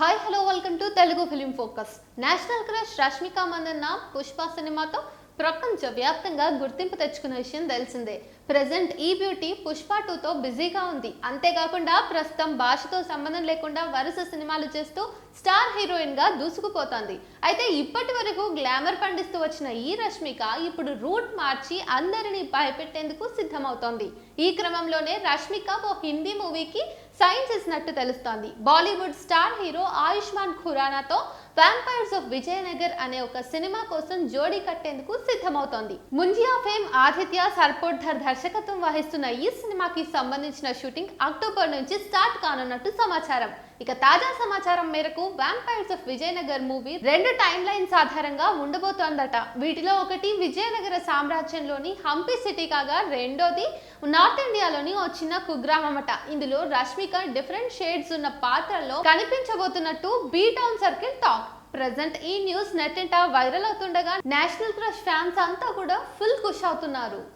Hi hello welcome to Telugu film focus. National crush Rashmika Mandanna Pushpa సినిమాతో ప్రపంచ వ్యాప్తంగా గుర్తింపు తెచ్చుకున్న విషయం తెలిసిందే. ప్రెజెంట్ ఈ బ్యూటీ పుష్ప 2తో బిజీగా ఉంది. అంతేకాకుండా ప్రస్తుతం భాషతో సంబంధం లేకుండా వరుస సినిమాలు చేస్తూ స్టార్ హీరోయిన్ గా దూసుకుపోతోంది. అయితే ఇప్పటి వరకు గ్లామర్ పండిస్తూ వచ్చిన ఈ రష్మిక ఇప్పుడు రూట్ మార్చి అందరినీ భయపెట్టేందుకు సిద్ధమవుతోంది. ఈ క్రమంలోనే రష్మిక ఓ హిందీ మూవీకి సైన్ చేసినట్టు తెలుస్తోంది. బాలీవుడ్ స్టార్ హీరో ఆయుష్మాన్ ఖురానాతో వ్యాంపైర్స్ ఆఫ్ విజయనగర్ అనే ఒక సినిమా కోసం జోడీ కట్టేందుకు సిద్ధమవుతోంది. ముంజియా ఫేమ్ ఆదిత్య సర్పోట్ధర్ దర్శకత్వం వహిస్తున్న ఈ సినిమాకి సంబంధించిన షూటింగ్ అక్టోబర్ నుంచి స్టార్ట్ కానున్నట్టు సమాచారం. ఇక తాజా సమాచారం మేరకు vampires of Vijayanagar movie 2 time lines ఆధారంగా ఉండబోతోందట. వీటిలో ఒకటి విజయనగర సామ్రాజ్యంలోని హంపి సిటీ కాగా రెండోది నార్త్ ఇండియాలోని ఓ చిన్న కుగ్రామం అట. ఇందులో రష్మిక డిఫరెంట్ షేడ్స్ ఉన్న పాత్రల్లో కనిపించబోతున్నట్టు B town circle talk. Present ఈ న్యూస్ నెట్టింట వైరల్ అవుతుండగా నేషనల్ క్రష్ ఫ్యాన్స్ అంతా కూడా ఫుల్ ఖుష్ అవుతున్నారు.